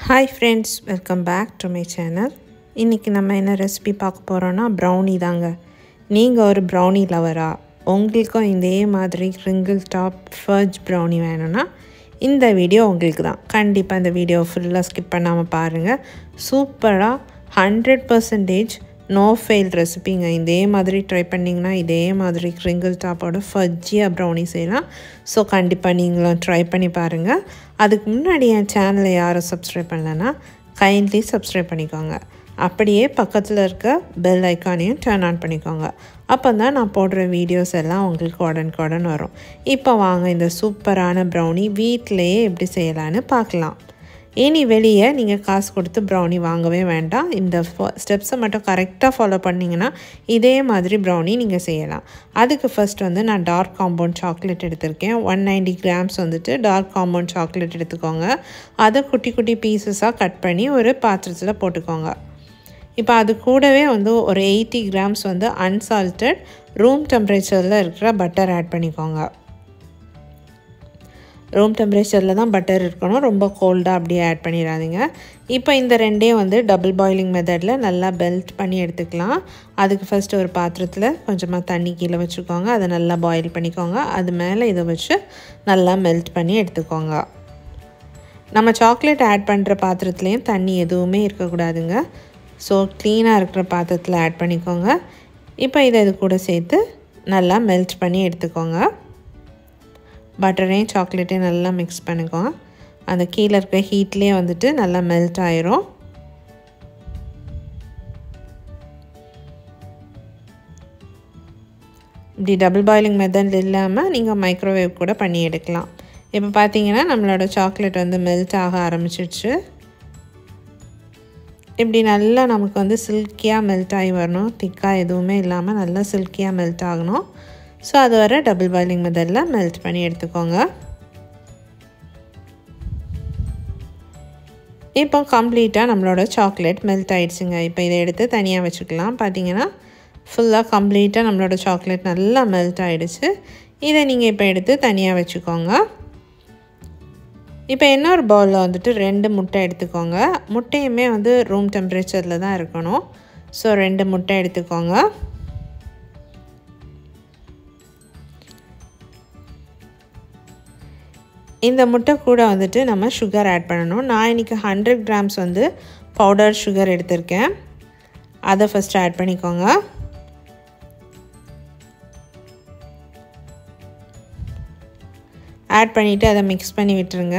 Hi friends, welcome back to my channel. இன்னைக்கு நம்ம என்ன ரெசிபி பார்க்க போறோம்னா brownie தாங்க. நீங்க ஒரு brownie லவரா? உங்களுக்கு இதே மாதிரி crinkle top fudge brownie வேணும்னா இந்த வீடியோ உங்களுக்கு தான். கண்டிப்பா இந்த வீடியோ ஃபுல்லா ஸ்கிப் பண்ணாம பாருங்க. சூப்பரா 100% no fail ரெசிபிங்க. இதே மாதிரி ட்ரை பண்ணீங்கனா இதே மாதிரி crinkle top ஓட fudgy brownie செய்யலாம். சோ கண்டிப்பா நீங்களும் ட்ரை பண்ணி பாருங்க. அதுக்கு முன்னாடி என் சேனலை யாரும் சப்ஸ்கிரைப் பண்ணலனா kindly சப்ஸ்கிரைப் பண்ணிக்கோங்க. அப்படியே பக்கத்துல இருக்க பெல் ஐகானையும் டர்ன் ஆன் பண்ணிக்கோங்க. அப்பதான் நான் போடுற வீடியோஸ் எல்லாம் உங்களுக்கு உடனுக்குடன் வரும். இப்போ வாங்க இந்த சூப்பரான brownie வீட்லயே எப்படி செய்யலாம்னு பார்க்கலாம். இனி வெளியே நீங்க காசு கொடுத்து brownie வாங்கவே வேண்டாம். இந்த ஸ்டெப்ஸை மட்டும் கரெக்ட்டா ஃபாலோ பண்ணீங்கனா இதே மாதிரி brownie நீங்க செய்யலாம். அதுக்கு ஃபர்ஸ்ட் வந்து நான் டார்க் காம்பவுண்ட் சாக்லேட் எடுத்துர்க்கேன். 190 grams வந்துட்டு டார்க் காம்பவுண்ட் சாக்லேட் எடுத்துக்கோங்க. அதை குட்டி குட்டி பீசஸா கட் பண்ணி ஒரு பாத்திரத்துல போட்டுக்கோங்க. இப்போ அது கூடவே வந்து ஒரு 80 grams வந்து unsalted room temperature-ல இருக்கிற பட்டர் ஆட் பண்ணிக்கோங்க. room temperature-ல தான் பட்டர் இருக்கணும். ரொம்ப கோல்டா அப்படியே ஆட் பண்ணிராதீங்க. இப்போ இந்த ரெண்டையும் வந்து டபுள் பாயிலிங் மெத்தட்ல நல்லா பெல்ட் பண்ணி எடுத்துக்கலாம். அதுக்கு ஃபர்ஸ்ட் ஒரு பாத்திரத்துல கொஞ்சமா தண்ணி கீழ வச்சுக்கோங்க. அதை நல்லா பாயில் பண்ணிக்கோங்க. அது மேல இத வச்சு நல்லா மெல்ட் பண்ணி எடுத்துக்கோங்க. நம்ம சாக்லேட் ஆட் பண்ற பாத்திரத்துலயும் தண்ணி எதுவுமே இருக்க கூடாதுங்க. சோ க்ளீனா இருக்கிற பாத்திரத்துல ஆட் பண்ணிக்கோங்க. இப்போ இத இது கூட சேர்த்து நல்லா மெல்ட் பண்ணி எடுத்துக்கோங்க. பட்டரையும் சாக்லேட்டையும் நல்லா மிக்ஸ் பண்ணிக்கோங்க. அந்த கீழ இருக்க ஹீட்லயே வந்துட்டு நல்லா மெல்ட் ஆயிரும். இப்படி டபுள் பாயிலிங் மெத்தட் இல்லாம நீங்க மைக்ரோவேவ் கூட பண்ணி எடுக்கலாம். இப்போ பாத்தீங்கன்னா நம்மளோட சாக்லேட் வந்து மெல்ட் ஆக ஆரம்பிச்சிடுச்சு. இப்படி நல்லா நமக்கு வந்து சில்கியா மெல்ட் ஆகி வரணும். திக்கா எதுவுமே இல்லாம நல்லா சில்கியா மெல்ட் ஆகணும். சோ அது வரை டபுள் பாயிலிங் மெத்தட்ல மெல்ட் பண்ணி எடுத்துக்கோங்க. இப்போ கம்ப்ளீட்டா நம்மளோட சாக்லேட் மெல்ட் ஆயிடுச்சுங்க. இப்போ இதை எடுத்து தனியா வச்சுக்கலாம். பாத்தீங்கன்னா ஃபுல்லா கம்ப்ளீட்டா நம்மளோட சாக்லேட் நல்லா மெல்ட் ஆயிடுச்சு. இதை நீங்க இப்போ எடுத்து தனியா வச்சுக்கோங்க. இப்போ இன்னொரு பவுல்ல வந்துட்டு 2 முட்டை எடுத்துக்கோங்க. முட்டையுமே வந்து ரூம் டெம்பரேச்சர்ல தான் இருக்கணும். சோ 2 முட்டை எடுத்துக்கோங்க. இந்த முட்டை கூட வந்துட்டு நம்ம sugar ஆட் பண்ணனும். நான் இன்னைக்கு 100 grams வந்து powder sugar எடுத்துர்க்கேன். அதை ஃபர்ஸ்ட் ஆட் பண்ணிக்கோங்க. ஆட் பண்ணிட்டு அதை mix பண்ணி விட்டுருங்க.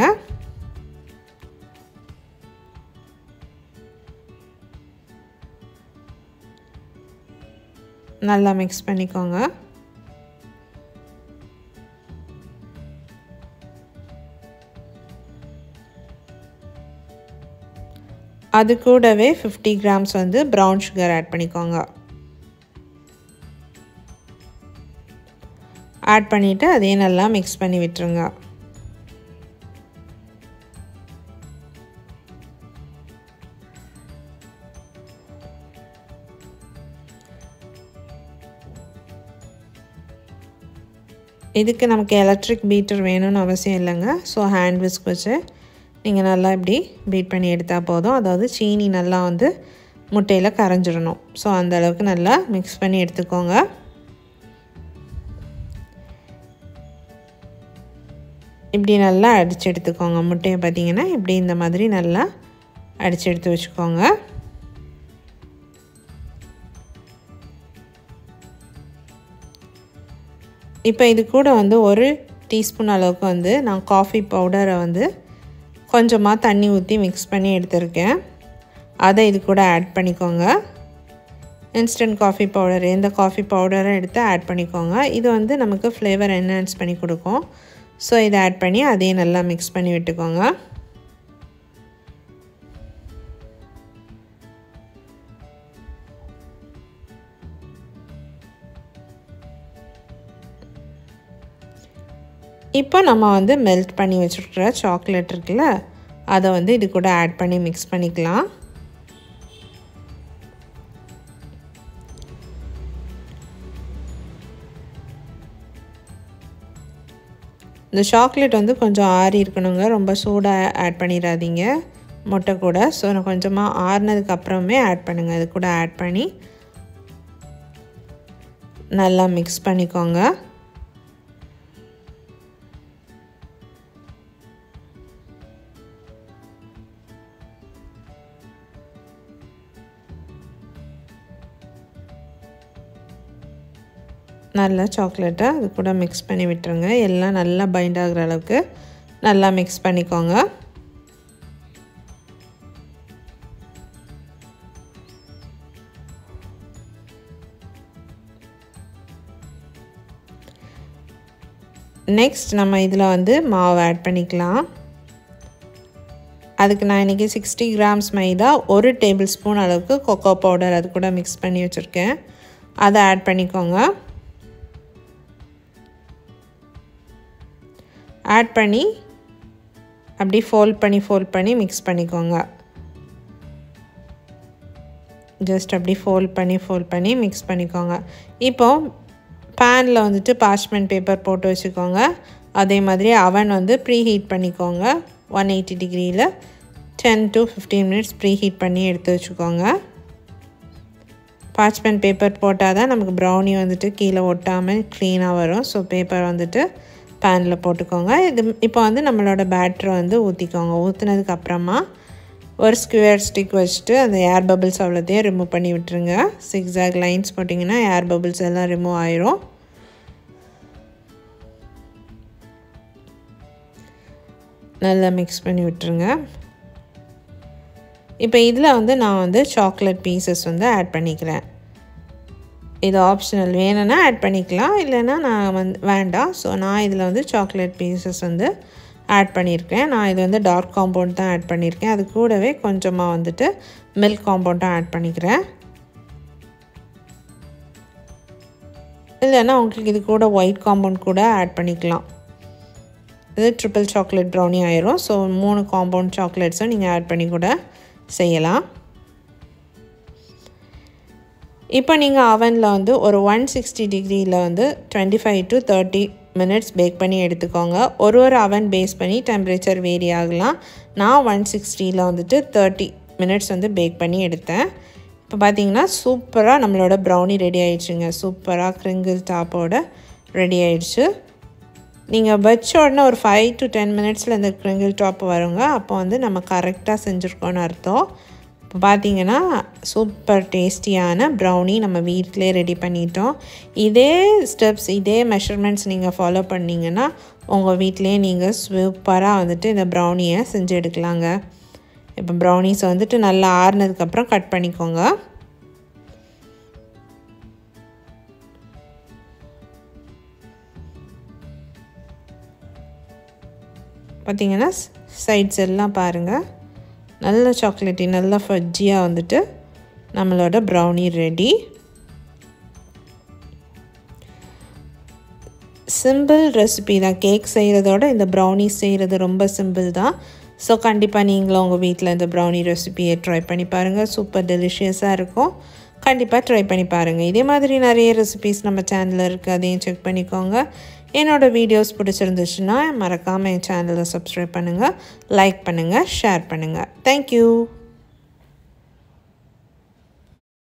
நல்லா mix பண்ணிக்கோங்க. அது கூடவே 50 grams வந்து brown sugar ஆட் பண்ணிக்கோங்க. ஆட் பண்ணிட்டு அதையும் நல்லா mix பண்ணி விட்டுருங்க. இதுக்கு நமக்கு எலக்ட்ரிக் பீட்டர் வேணும்னு அவசியம் இல்லைங்க. ஸோ ஹேண்ட் விஸ்க் வச்சு நீங்கள் நல்லா இப்படி பீட் பண்ணி எடுத்தால் போதும். அதாவது சீனி நல்லா வந்து முட்டையில் கரைஞ்சிடணும். ஸோ அந்த அளவுக்கு நல்லா மிக்ஸ் பண்ணி எடுத்துக்கோங்க. இப்படி நல்லா அடித்து எடுத்துக்கோங்க. முட்டையை பார்த்தீங்கன்னா இப்படி இந்த மாதிரி நல்லா அடித்து எடுத்து வச்சுக்கோங்க. இப்போ இது கூட வந்து 1 டீஸ்பூன் அளவுக்கு வந்து நான் காஃபி பவுடரை வந்து கொஞ்சமாக தண்ணி ஊற்றி மிக்ஸ் பண்ணி எடுத்துருக்கேன். அதை இது கூட ஆட் பண்ணிக்கோங்க. இன்ஸ்டன்ட் காஃபி பவுடர் எந்த காஃபி பவுடரை எடுத்து ஆட் பண்ணிக்கோங்க. இது வந்து நமக்கு ஃப்ளேவர் என்ஹான்ஸ் பண்ணி கொடுக்கும். ஸோ இதை ஆட் பண்ணி அதையும் நல்லா மிக்ஸ் பண்ணி விட்டுக்கோங்க. இப்போ நம்ம வந்து மெல்ட் பண்ணி வச்சிருக்கிற சாக்லேட் இருக்குல்ல, அதை வந்து இது கூட ஆட் பண்ணி மிக்ஸ் பண்ணிக்கலாம். இந்த சாக்லேட் வந்து கொஞ்சம் ஆறி இருக்கணுங்க. ரொம்ப சூடாக ஆட் பண்ணிடாதீங்க. முட்டை கூட. ஸோ நான் கொஞ்சமாக ஆறுனதுக்கு அப்புறமே ஆட் பண்ணுங்கள். இது கூட ஆட் பண்ணி நல்லா மிக்ஸ் பண்ணிக்கோங்க. நல்லா சாக்லேட்டை அது கூட மிக்ஸ் பண்ணி விட்டுருங்க. எல்லாம் நல்லா பைண்ட் ஆகிற அளவுக்கு நல்லா மிக்ஸ் பண்ணிக்கோங்க. நெக்ஸ்ட் நம்ம இதில் வந்து மாவு ஆட் பண்ணிக்கலாம். அதுக்கு நான் இன்றைக்கி 60 கிராம்ஸ் மைதா, 1 டேபிள் ஸ்பூன் அளவுக்கு கொக்கோ பவுடர் அது கூட மிக்ஸ் பண்ணி வச்சுருக்கேன். அதை ஆட் பண்ணிக்கோங்க. ஆட் பண்ணி அப்படி ஃபோல்ட் பண்ணி மிக்ஸ் பண்ணிக்கோங்க. ஜஸ்ட் அப்படி ஃபோல்ட் பண்ணி மிக்ஸ் பண்ணிக்கோங்க. இப்போது பேனில் வந்துட்டு பார்ச்மெண்ட் பேப்பர் போட்டு வச்சுக்கோங்க. அதே மாதிரி அவன் வந்து ப்ரீ ஹீட் பண்ணிக்கோங்க. 180 டிகிரியில் 10 to 15 மினிட்ஸ் ப்ரீ ஹீட் பண்ணி எடுத்து வச்சுக்கோங்க. பார்ச்மெண்ட் பேப்பர் போட்டால் தான் நமக்கு ப்ரௌனி வந்துட்டு கீழே ஒட்டாமல் க்ளீனாக வரும். ஸோ பேப்பர் வந்துட்டு பேனில் போட்டுக்கோங்க. இது இப்போ வந்து நம்மளோட பேட்டரை வந்து ஊற்றிக்கோங்க. ஊற்றுனதுக்கப்புறமா ஒரு ஸ்குவேர் ஸ்டிக் வச்சுட்டு அந்த ஏர் பபிள்ஸ் அவ்வளோத்தையும் ரிமூவ் பண்ணி விட்டுருங்க. சிக்ஸாக் லைன்ஸ் போட்டிங்கன்னா ஏர் பபிள்ஸ் எல்லாம் ரிமூவ் ஆயிரும். நல்லா மிக்ஸ் பண்ணி விட்டுருங்க. இப்போ இதில் வந்து நான் வந்து சாக்லேட் பீசஸ் வந்து ஆட் பண்ணிக்கிறேன். இது ஆப்ஷனல், வேணும்னா ஆட் பண்ணிக்கலாம், இல்லைன்னா நான் வந்து வேண்டாம். ஸோ நான் இதில் வந்து சாக்லேட் பீசஸ் வந்து ஆட் பண்ணியிருக்கேன். நான் இது வந்து டார்க் காம்பவுண்ட் தான் ஆட் பண்ணியிருக்கேன். அது கூடவே கொஞ்சமாக வந்துட்டு மில்க் காம்பவுண்ட்டும் ஆட் பண்ணிக்கிறேன். இல்லைன்னா உங்களுக்கு இது கூட ஒயிட் காம்பவுண்ட் கூட ஆட் பண்ணிக்கலாம். இது ட்ரிபிள் சாக்லேட் ப்ரௌனி ஆயிரும். ஸோ 3 காம்பவுண்ட் சாக்லேட்ஸும் நீங்கள் ஆட் பண்ணி கூட செய்யலாம். இப்போ நீங்கள் அவனில் வந்து ஒரு 160 டிகிரியில் வந்து 25 to 30 மினிட்ஸ் பேக் பண்ணி எடுத்துக்கோங்க. ஒரு அவன் பேஸ் பண்ணி டெம்பரேச்சர் வேரி ஆகலாம். நான் 160ல் வந்துட்டு 30 மினிட்ஸ் வந்து பேக் பண்ணி எடுத்தேன். இப்போ பார்த்தீங்கன்னா சூப்பராக நம்மளோட ப்ரௌனி ரெடி ஆகிடுச்சுங்க. சூப்பராக கிரிங்கிள் டாப்போட ரெடி ஆகிடுச்சு. நீங்கள் வச்ச உடனே ஒரு 5 to 10 மினிட்ஸில் இந்த கிரிங்கிள் டாப் வருங்க. அப்போ வந்து நம்ம கரெக்டாக செஞ்சுருக்கோன்னு அர்த்தம். இப்போ பார்த்தீங்கன்னா சூப்பர் டேஸ்டியான ப்ரௌனி நம்ம வீட்டிலே ரெடி பண்ணிட்டோம். இதே ஸ்டெப்ஸ், இதே மெஷர்மெண்ட்ஸ் நீங்கள் ஃபாலோ பண்ணிங்கன்னா உங்கள் வீட்டிலே நீங்கள் சூப்பராக வந்துட்டு இந்த ப்ரௌனியை செஞ்சு எடுக்கலாங்க. இப்போ ப்ரௌனிஸ் வந்துட்டு நல்லா ஆறுனதுக்கப்புறம் கட் பண்ணிக்கோங்க. பார்த்தீங்கன்னா சைட்ஸ் எல்லாம் பாருங்கள், நல்ல சாக்லேட்டி, நல்ல ஃபஜ்ஜியாக வந்துட்டு நம்மளோட ப்ரௌனி ரெடி. சிம்பிள் ரெசிபி தான். கேக் செய்கிறதோட இந்த ப்ரௌனி செய்கிறது ரொம்ப சிம்பிள் தான். ஸோ கண்டிப்பாக நீங்களும் உங்கள் வீட்டில் இந்த ப்ரௌனி ரெசிபியை ட்ரை பண்ணி பாருங்கள். சூப்பர் டெலிஷியஸாக இருக்கும். கண்டிப்பாக ட்ரை பண்ணி பாருங்கள். இதே மாதிரி நிறைய ரெசிபீஸ் நம்ம சேனலில் இருக்குது, அதையும் செக் பண்ணிக்கோங்க. என்னோடய வீடியோஸ் பிடிச்சிருந்துச்சுன்னா மறக்காமல் என் சேனலை சப்ஸ்கிரைப் பண்ணுங்கள், லைக் பண்ணுங்கள், ஷேர் பண்ணுங்கள். தேங்க்யூ.